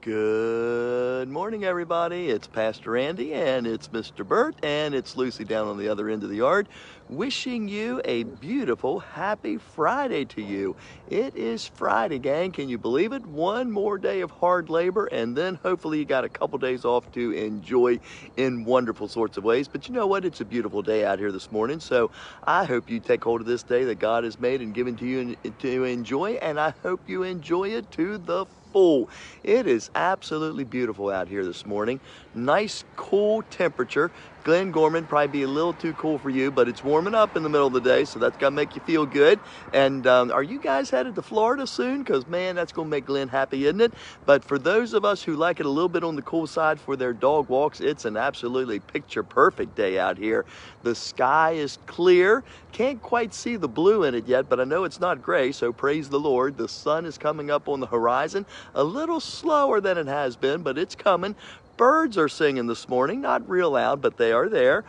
Good morning, everybody. It's Pastor Randy, and it's Mr. Burt, and it's Lucy down on the other end of the yard, wishing you a beautiful, happy Friday to you. It is Friday, gang. Can you believe it? One more day of hard labor, and then hopefully you got a couple days off to enjoy in wonderful sorts of ways. But you know what? It's a beautiful day out here this morning, so I hope you take hold of this day that God has made and given to you to enjoy, and I hope you enjoy it to the full. It is absolutely beautiful out here this morning. Nice, cool temperature. Glen Gorman probably be a little too cool for you, but it's warming up in the middle of the day, so that's gonna make you feel good. And are you guys headed to Florida soon? Because man, that's gonna make Glen happy, isn't it? But for those of us who like it a little bit on the cool side for their dog walks, it's an absolutely picture perfect day out here. The sky is clear. Can't quite see the blue in it yet, but I know it's not gray, so praise the Lord. The sun is coming up on the horizon, a little slower than it has been, but it's coming. Birds are singing this morning, not real loud, but they are there.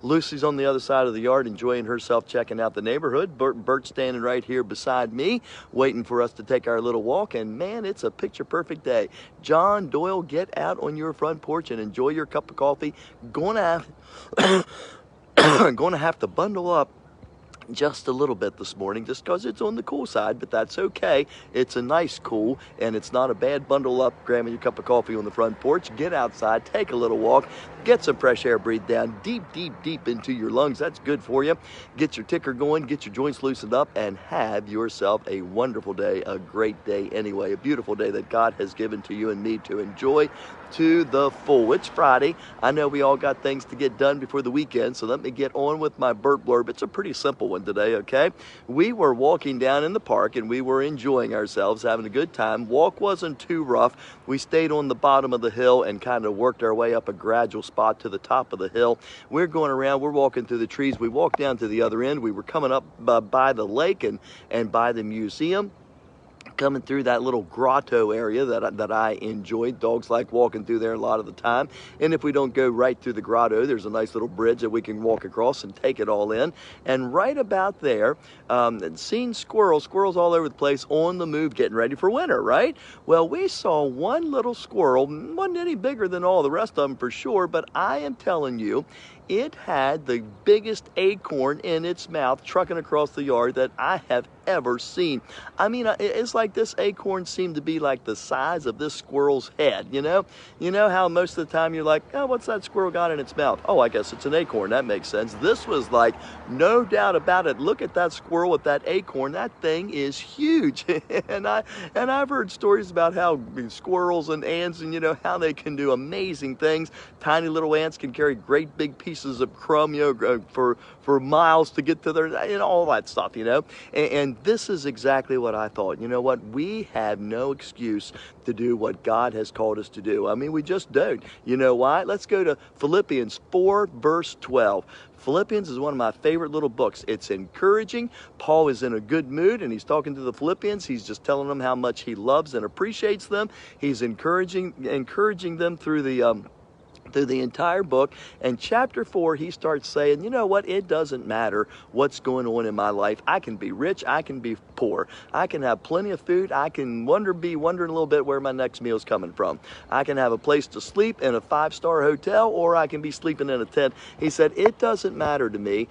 Lucy's on the other side of the yard enjoying herself, checking out the neighborhood. Bert's standing right here beside me, waiting for us to take our little walk, and man, it's a picture-perfect day. John Doyle, get out on your front porch and enjoy your cup of coffee. Gonna have to bundle up just a little bit this morning just because it's on the cool side, but that's okay. It's a nice cool, and it's not a bad bundle up, grabbing your cup of coffee on the front porch. Get outside, take a little walk, get some fresh air breathed down deep, deep, deep into your lungs. That's good for you. Get your ticker going, get your joints loosened up, and have yourself a wonderful day, a great day anyway, a beautiful day that God has given to you and me to enjoy to the full. It's Friday. I know we all got things to get done before the weekend, so let me get on with my Burt Blurb. It's a pretty simple one today, okay? We were walking down in the park, and we were enjoying ourselves, having a good time. Walk wasn't too rough. We stayed on the bottom of the hill and kind of worked our way up a gradual spot to the top of the hill. We're going around, we're walking through the trees. We walked down to the other end. We were coming up by the lake and by the museum, coming through that little grotto area that I enjoyed. Dogs like walking through there a lot of the time. And if we don't go right through the grotto, there's a nice little bridge that we can walk across and take it all in. And right about there, seen squirrels all over the place on the move, getting ready for winter, right? Well, we saw one little squirrel, wasn't any bigger than all the rest of them for sure, but I am telling you, it had the biggest acorn in its mouth trucking across the yard that I have ever seen. I mean, it's like this acorn seemed to be like the size of this squirrel's head, you know? You know how most of the time you're like, oh, what's that squirrel got in its mouth? Oh, I guess it's an acorn. That makes sense. This was like, no doubt about it. Look at that squirrel with that acorn. That thing is huge. and I've heard stories about how squirrels and ants and, you know, how they can do amazing things. Tiny little ants can carry great big pieces of crumb, you know, for miles to get to their, you know, all that stuff, you know. And this is exactly what I thought. You know what? We have no excuse to do what God has called us to do. I mean, we just don't. You know why? Let's go to Philippians 4, verse 12. Philippians is one of my favorite little books. It's encouraging. Paul is in a good mood, and he's talking to the Philippians. He's just telling them how much he loves and appreciates them. He's encouraging them through the entire book. And chapter 4, he starts saying, you know what, it doesn't matter what's going on in my life. I can be rich, I can be poor, I can have plenty of food, I can be wondering a little bit where my next meal is coming from. I can have a place to sleep in a 5-star hotel, or I can be sleeping in a tent. He said, it doesn't matter to me,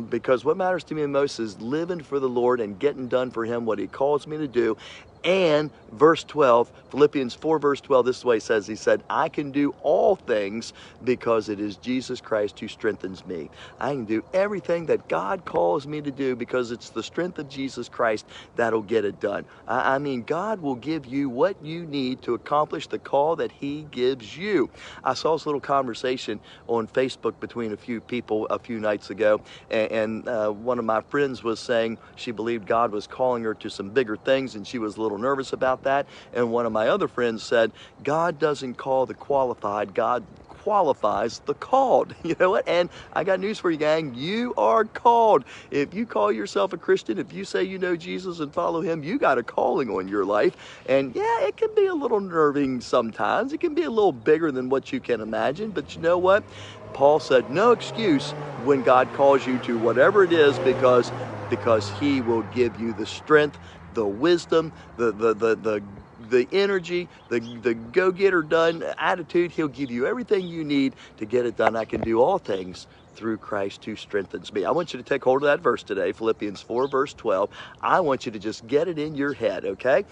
because what matters to me most is living for the Lord and getting done for him what he calls me to do. And verse 12, Philippians 4 verse 12, this is what he says. He said, I can do all things because it is Jesus Christ who strengthens me. I can do everything that God calls me to do because it's the strength of Jesus Christ that'll get it done. I mean, God will give you what you need to accomplish the call that he gives you. I saw this little conversation on Facebook between a few people a few nights ago, and one of my friends was saying she believed God was calling her to some bigger things, and she was a little nervous about that. And one of my other friends said, God doesn't call the qualified, God qualifies the called. You know what? And I got news for you, gang. You are called. If you call yourself a Christian, if you say you know Jesus and follow him, you got a calling on your life. And yeah, it can be a little nerving sometimes. It can be a little bigger than what you can imagine. But you know what? Paul said, no excuse when God calls you to whatever it is, because he will give you the strength, the wisdom, the the energy, the go-getter done attitude. He'll give you everything you need to get it done. I can do all things through Christ who strengthens me. I want you to take hold of that verse today, Philippians 4, verse 12. I want you to just get it in your head, okay?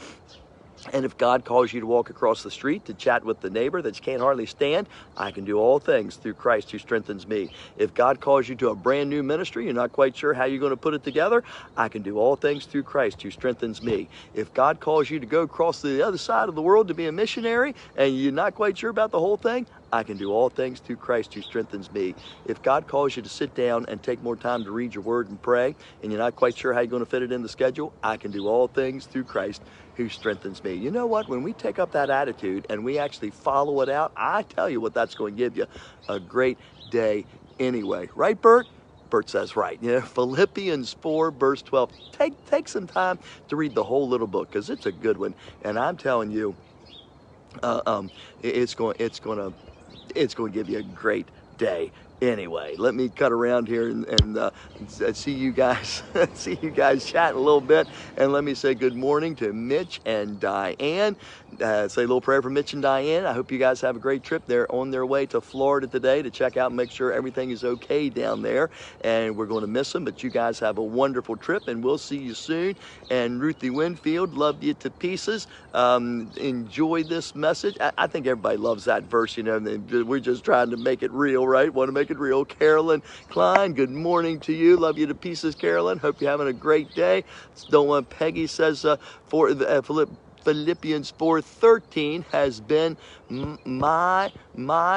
And if God calls you to walk across the street to chat with the neighbor that you can't hardly stand, I can do all things through Christ who strengthens me. If God calls you to a brand new ministry, you're not quite sure how you're going to put it together, I can do all things through Christ who strengthens me. If God calls you to go across the other side of the world to be a missionary and you're not quite sure about the whole thing, I can do all things through Christ who strengthens me. If God calls you to sit down and take more time to read your word and pray, and you're not quite sure how you're going to fit it in the schedule, I can do all things through Christ who strengthens me. You know what? When we take up that attitude and we actually follow it out, I tell you what that's going to give you, a great day anyway. Right, Burt? Burt says right. You know, Philippians 4, verse 12. Take some time to read the whole little book, because it's a good one. And I'm telling you, it's going to give you a great day anyway. Let me cut around here and see you guys chat a little bit, and let me say good morning to Mitch and Diane. Say a little prayer for Mitch and Diane. I hope you guys have a great trip. They're on their way to Florida today to check out and make sure everything is okay down there, and we're going to miss them, but you guys have a wonderful trip, and we'll see you soon. And Ruthie Winfield, love you to pieces. Enjoy this message. I think everybody loves that verse, you know. We're just trying to make it real, right? Want to make it real. Carolyn Klein, good morning to you. Love you to pieces, Carolyn. Hope you're having a great day. Don't want Peggy says for Philippians 4:13 has been my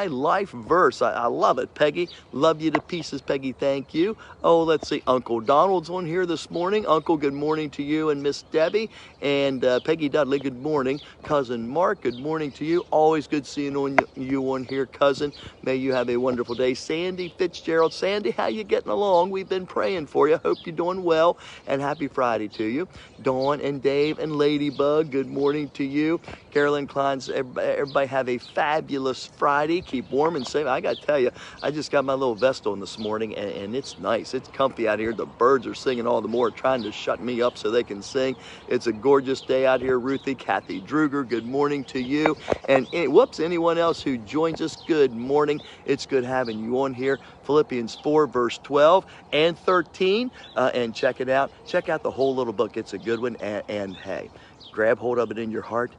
life verse. I love it, Peggy. Love you to pieces, Peggy. Thank you. Oh, let's see. Uncle Donald's on here this morning. Uncle, good morning to you and Miss Debbie. And Peggy Dudley, good morning. Cousin Mark, good morning to you. Always good seeing you on here, cousin. May you have a wonderful day. Sandy Fitzgerald. Sandy, how you getting along? We've been praying for you. Hope you're doing well. And happy Friday to you. Dawn and Dave and Ladybug, good morning to you. Carolyn Klein's, everybody have a fabulous Friday. Keep warm and safe. I got to tell you, I just got my little vest on this morning, and it's nice. It's comfy out here. The birds are singing all the more, trying to shut me up so they can sing. It's a gorgeous day out here, Ruthie. Kathy Druger, good morning to you. And anyone else who joins us, good morning. It's good having you on here. Philippians 4, verse 12 and 13. And check it out. Check out the whole little book. It's a good one. And hey, grab hold of it in your heart.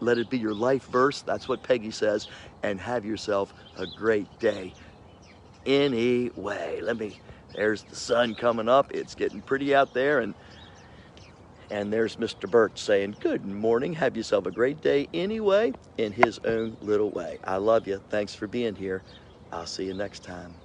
Let it be your life verse. That's what Peggy says. And have yourself a great day. Anyway, there's the sun coming up. It's getting pretty out there. And there's Mr. Burt saying, good morning. Have yourself a great day anyway, in his own little way. I love you. Thanks for being here. I'll see you next time.